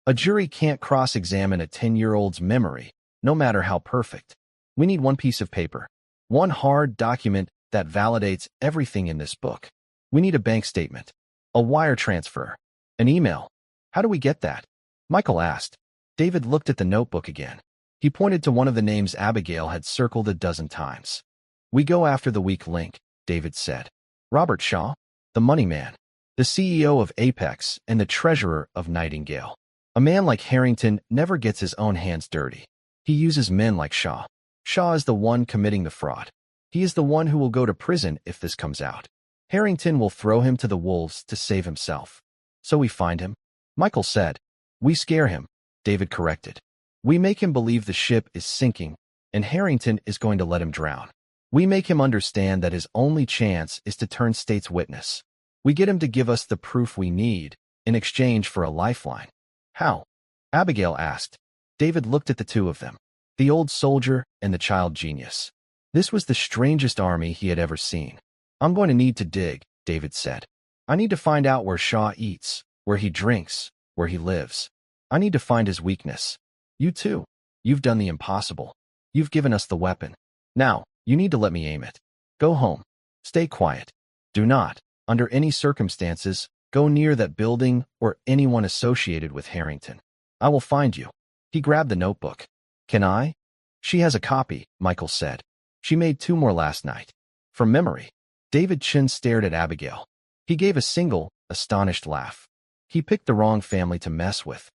A jury can't cross-examine a 10-year-old's memory, no matter how perfect. We need one piece of paper, one hard document that validates everything in this book. We need a bank statement, a wire transfer, an email. How do we get that? Michael asked. David looked at the notebook again. He pointed to one of the names Abigail had circled a dozen times. We go after the weak link, David said. Robert Shaw, the money man, the CEO of Apex and the treasurer of Nightingale. A man like Harrington never gets his own hands dirty. He uses men like Shaw. Shaw is the one committing the fraud. He is the one who will go to prison if this comes out. Harrington will throw him to the wolves to save himself. So we find him? Michael said. We scare him, David corrected. We make him believe the ship is sinking, and Harrington is going to let him drown. We make him understand that his only chance is to turn state's witness. We get him to give us the proof we need in exchange for a lifeline. How? Abigail asked. David looked at the two of them, the old soldier and the child genius. This was the strangest army he had ever seen. I'm going to need to dig, David said. I need to find out where Shaw eats, where he drinks, where he lives. I need to find his weakness. You too. You've done the impossible. You've given us the weapon. Now, you need to let me aim it. Go home. Stay quiet. Do not, under any circumstances, go near that building or anyone associated with Harrington. I will find you. He grabbed the notebook. Can I? She has a copy, Michael said. She made 2 more last night. From memory. David Chin stared at Abigail. He gave a single, astonished laugh. He picked the wrong family to mess with.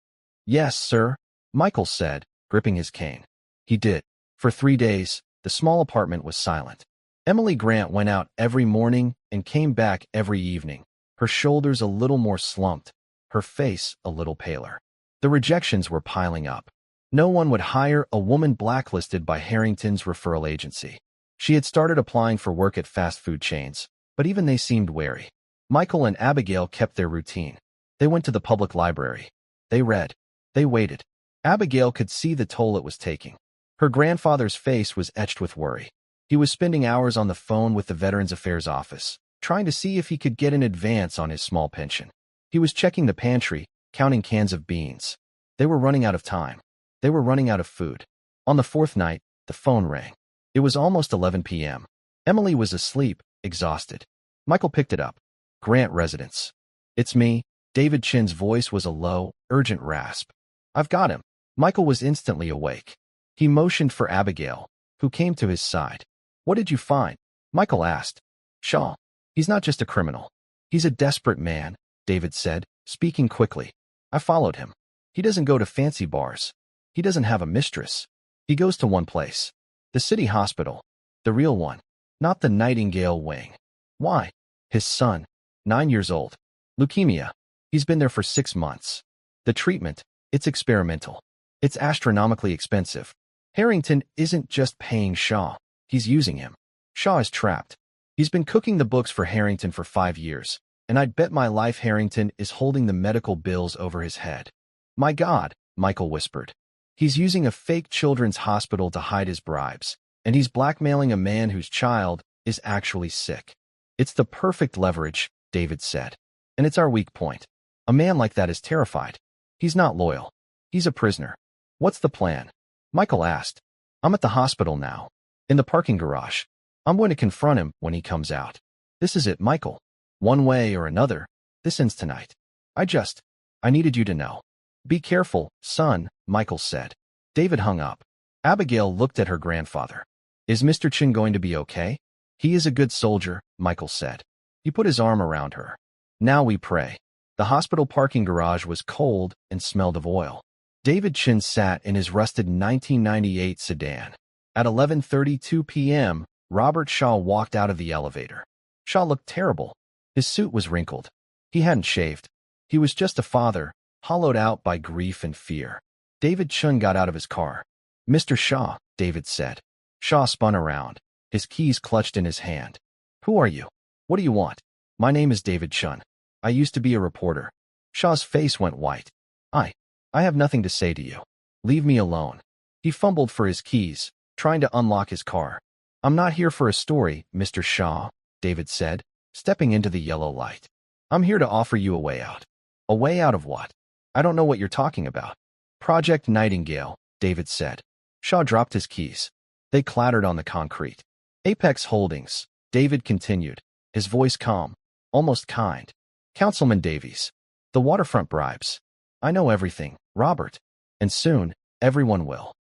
Yes, sir, Michael said, gripping his cane. He did. For 3 days, the small apartment was silent. Emily Grant went out every morning and came back every evening, her shoulders a little more slumped, her face a little paler. The rejections were piling up. No one would hire a woman blacklisted by Harrington's referral agency. She had started applying for work at fast food chains, but even they seemed wary. Michael and Abigail kept their routine. They went to the public library. They read. They waited. Abigail could see the toll it was taking. Her grandfather's face was etched with worry. He was spending hours on the phone with the Veterans Affairs office, trying to see if he could get an advance on his small pension. He was checking the pantry, counting cans of beans. They were running out of time. They were running out of food. On the 4th night, the phone rang. It was almost 11 p.m. Emily was asleep, exhausted. Michael picked it up. Grant residence. It's me. David Chin's voice was a low, urgent rasp. I've got him. Michael was instantly awake. He motioned for Abigail, who came to his side. What did you find? Michael asked. Shaw. He's not just a criminal. He's a desperate man, David said, speaking quickly. I followed him. He doesn't go to fancy bars. He doesn't have a mistress. He goes to one place. The city hospital. The real one. Not the Nightingale wing. Why? His son. 9 years old. Leukemia. He's been there for 6 months. The treatment, it's experimental. It's astronomically expensive. Harrington isn't just paying Shaw. He's using him. Shaw is trapped. He's been cooking the books for Harrington for 5 years, and I'd bet my life Harrington is holding the medical bills over his head. My God, Michael whispered. He's using a fake children's hospital to hide his bribes, and he's blackmailing a man whose child is actually sick. It's the perfect leverage, David said. And it's our weak point. A man like that is terrified. He's not loyal. He's a prisoner. What's the plan? Michael asked. I'm at the hospital now. In the parking garage. I'm going to confront him when he comes out. This is it, Michael. One way or another, this ends tonight. I needed you to know. Be careful, son, Michael said. David hung up. Abigail looked at her grandfather. Is Mr. Chin going to be okay? He is a good soldier, Michael said. He put his arm around her. Now we pray. The hospital parking garage was cold and smelled of oil. David Chin sat in his rusted 1998 sedan. At 11:32 p.m., Robert Shaw walked out of the elevator. Shaw looked terrible. His suit was wrinkled. He hadn't shaved. He was just a father, hollowed out by grief and fear. David Chun got out of his car. "Mr. Shaw," David said. Shaw spun around, his keys clutched in his hand. "Who are you? What do you want?" "My name is David Chun. I used to be a reporter." Shaw's face went white. I have nothing to say to you. Leave me alone." He fumbled for his keys, trying to unlock his car. "I'm not here for a story, Mr. Shaw," David said, stepping into the yellow light. "I'm here to offer you a way out." "A way out of what?" "I don't know what you're talking about." "Project Nightingale," David said. Shaw dropped his keys. They clattered on the concrete. "Apex Holdings," David continued, his voice calm, almost kind. "Councilman Davies. The waterfront bribes. I know everything, Robert. And soon, everyone will."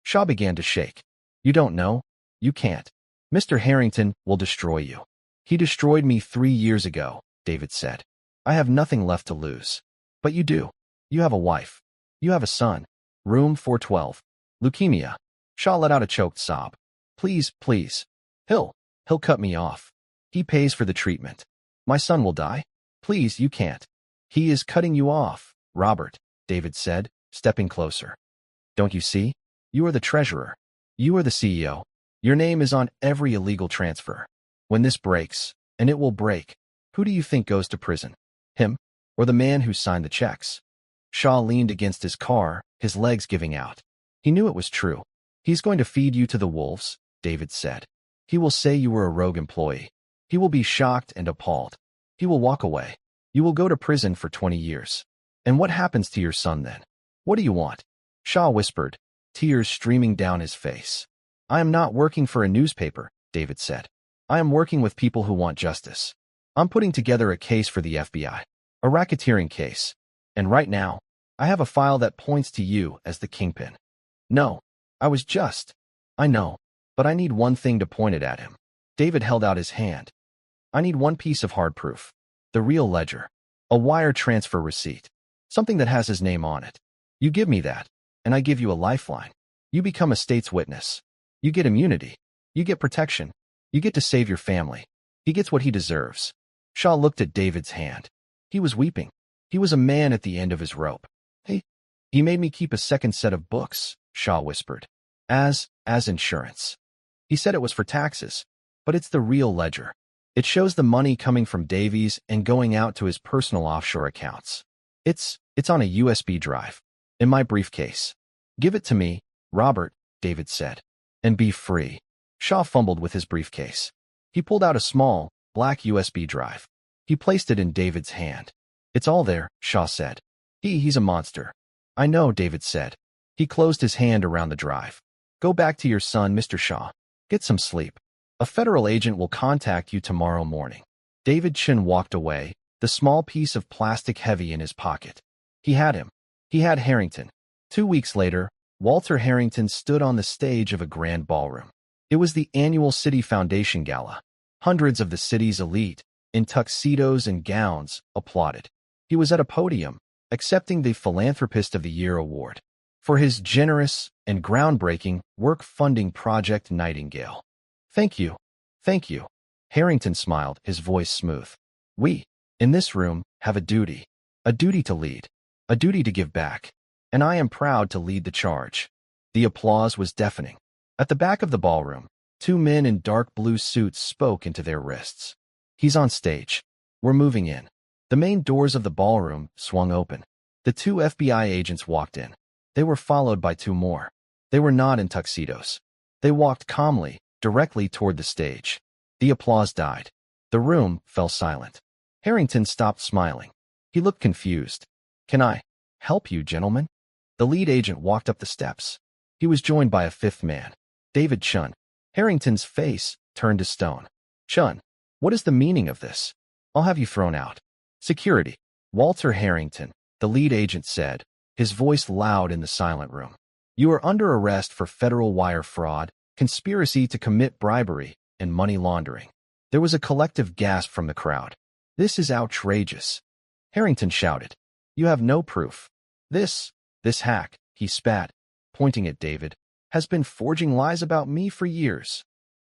Shaw began to shake. "You don't know. You can't. Mr. Harrington will destroy you." "He destroyed me 3 years ago," David said. "I have nothing left to lose." "But you do. You have a wife. You have a son. Room 412. Leukemia." Shaw let out a choked sob. "Please, please. He'll cut me off. He pays for the treatment. My son will die. Please, you can't." "He is cutting you off, Robert," David said, stepping closer. "Don't you see? You are the treasurer. You are the CEO. Your name is on every illegal transfer. When this breaks, and it will break, who do you think goes to prison? Him? Or the man who signed the checks?" Shaw leaned against his car, his legs giving out. He knew it was true. "He's going to feed you to the wolves," David said. "He will say you were a rogue employee. He will be shocked and appalled. He will walk away. You will go to prison for 20 years. And what happens to your son then? What do you want?" Shaw whispered, tears streaming down his face. "I am not working for a newspaper," David said. "I am working with people who want justice. I'm putting together a case for the FBI, a racketeering case. And right now, I have a file that points to you as the kingpin." "No, I know, but I need one thing to point it at him." David held out his hand. "I need one piece of hard proof. The real ledger. A wire transfer receipt. Something that has his name on it. You give me that, and I give you a lifeline. You become a state's witness. You get immunity. You get protection. You get to save your family. He gets what he deserves." Shaw looked at David's hand. He was weeping. He was a man at the end of his rope. He made me keep a second set of books," Shaw whispered. As insurance. He said it was for taxes, but it's the real ledger. It shows the money coming from Davies and going out to his personal offshore accounts. It's on a USB drive. In my briefcase. "Give it to me, Robert," David said. "And be free." Shaw fumbled with his briefcase. He pulled out a small, black USB drive. He placed it in David's hand. "It's all there," Shaw said. He's a monster." "I know," David said. He closed his hand around the drive. "Go back to your son, Mr. Shaw. Get some sleep. A federal agent will contact you tomorrow morning." David Chin walked away, the small piece of plastic heavy in his pocket. He had him. He had Harrington. 2 weeks later, Walter Harrington stood on the stage of a grand ballroom. It was the annual City Foundation Gala. Hundreds of the city's elite, in tuxedos and gowns, applauded. He was at a podium, accepting the Philanthropist of the Year award for his generous and groundbreaking work-funding Project Nightingale. Thank you. Harrington smiled, his voice smooth. "We, in this room, have a duty to lead, a duty to give back, and I am proud to lead the charge." The applause was deafening. At the back of the ballroom, 2 men in dark blue suits spoke into their wrists. "He's on stage. We're moving in." The main doors of the ballroom swung open. The 2 FBI agents walked in. They were followed by 2 more. They were not in tuxedos. They walked calmly, directly toward the stage. The applause died. The room fell silent. Harrington stopped smiling. He looked confused. "Can I help you, gentlemen?" The lead agent walked up the steps. He was joined by a 5th man, David Chun. Harrington's face turned to stone. "Chun, what is the meaning of this? I'll have you thrown out." "Security." Walter Harrington, the lead agent said, his voice loud in the silent room. "You are under arrest for federal wire fraud, conspiracy to commit bribery, and money laundering." There was a collective gasp from the crowd. "This is outrageous." Harrington shouted. "You have no proof. This hack," he spat, pointing at David, "has been forging lies about me for years."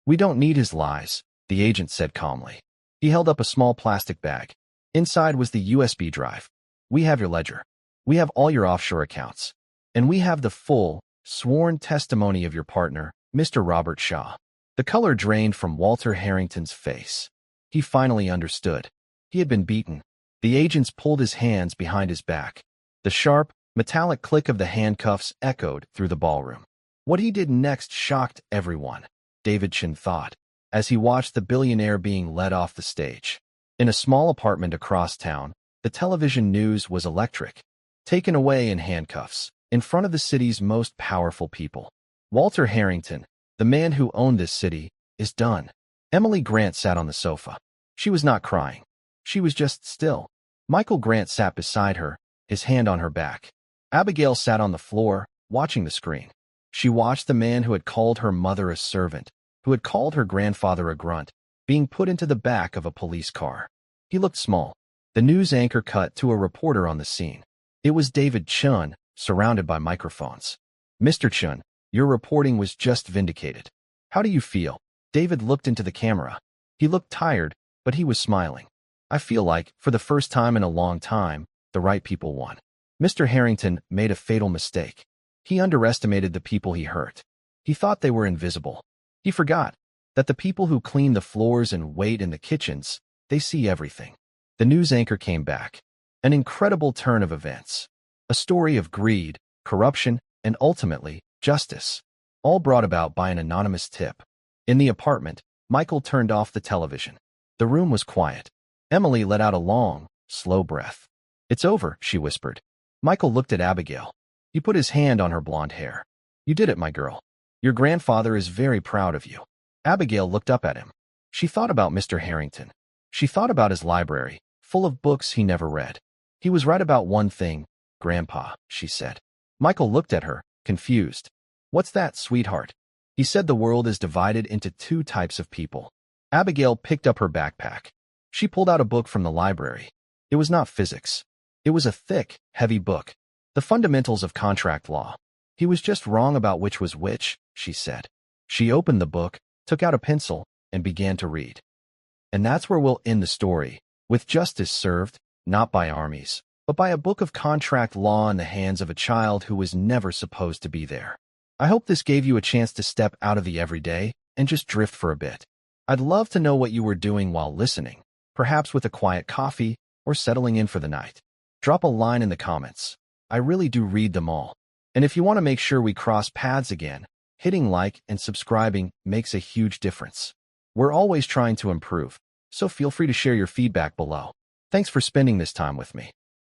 "We don't need his lies," the agent said calmly. He held up a small plastic bag. Inside was the USB drive. We have your ledger. We have all your offshore accounts. And we have the full, sworn testimony of your partner, Mr. Robert Shaw. The color drained from Walter Harrington's face. He finally understood. He had been beaten. The agents pulled his hands behind his back. The sharp, metallic click of the handcuffs echoed through the ballroom. What he did next shocked everyone, David Chin thought, as he watched the billionaire being led off the stage. In a small apartment across town, the television news was electric. Taken away in handcuffs, in front of the city's most powerful people. Walter Harrington, the man who owned this city, is done. Emily Grant sat on the sofa. She was not crying. She was just still. Michael Grant sat beside her, his hand on her back. Abigail sat on the floor, watching the screen. She watched the man who had called her mother a servant, who had called her grandfather a grunt, being put into the back of a police car. He looked small. The news anchor cut to a reporter on the scene. It was David Chun, surrounded by microphones. Mr. Chun, your reporting was just vindicated. How do you feel? David looked into the camera. He looked tired, but he was smiling. I feel like, for the first time in a long time, the right people won. Mr. Harrington made a fatal mistake. He underestimated the people he hurt. He thought they were invisible. He forgot that the people who clean the floors and wait in the kitchens, they see everything. The news anchor came back. An incredible turn of events. A story of greed, corruption, and ultimately, justice. All brought about by an anonymous tip. In the apartment, Michael turned off the television. The room was quiet. Emily let out a long, slow breath. It's over, she whispered. Michael looked at Abigail. He put his hand on her blonde hair. You did it, my girl. Your grandfather is very proud of you. Abigail looked up at him. She thought about Mr. Harrington. She thought about his library, full of books he never read. He was right about one thing, Grandpa, she said. Michael looked at her, confused. What's that, sweetheart? He said the world is divided into two types of people. Abigail picked up her backpack. She pulled out a book from the library. It was not physics. It was a thick, heavy book. The fundamentals of contract law. He was just wrong about which was which, she said. She opened the book, took out a pencil, and began to read. And that's where we'll end the story, with justice served, not by armies, but by a book of contract law in the hands of a child who was never supposed to be there. I hope this gave you a chance to step out of the everyday and just drift for a bit. I'd love to know what you were doing while listening, perhaps with a quiet coffee or settling in for the night. Drop a line in the comments. I really do read them all. And if you want to make sure we cross paths again, hitting like and subscribing makes a huge difference. We're always trying to improve, so feel free to share your feedback below. Thanks for spending this time with me.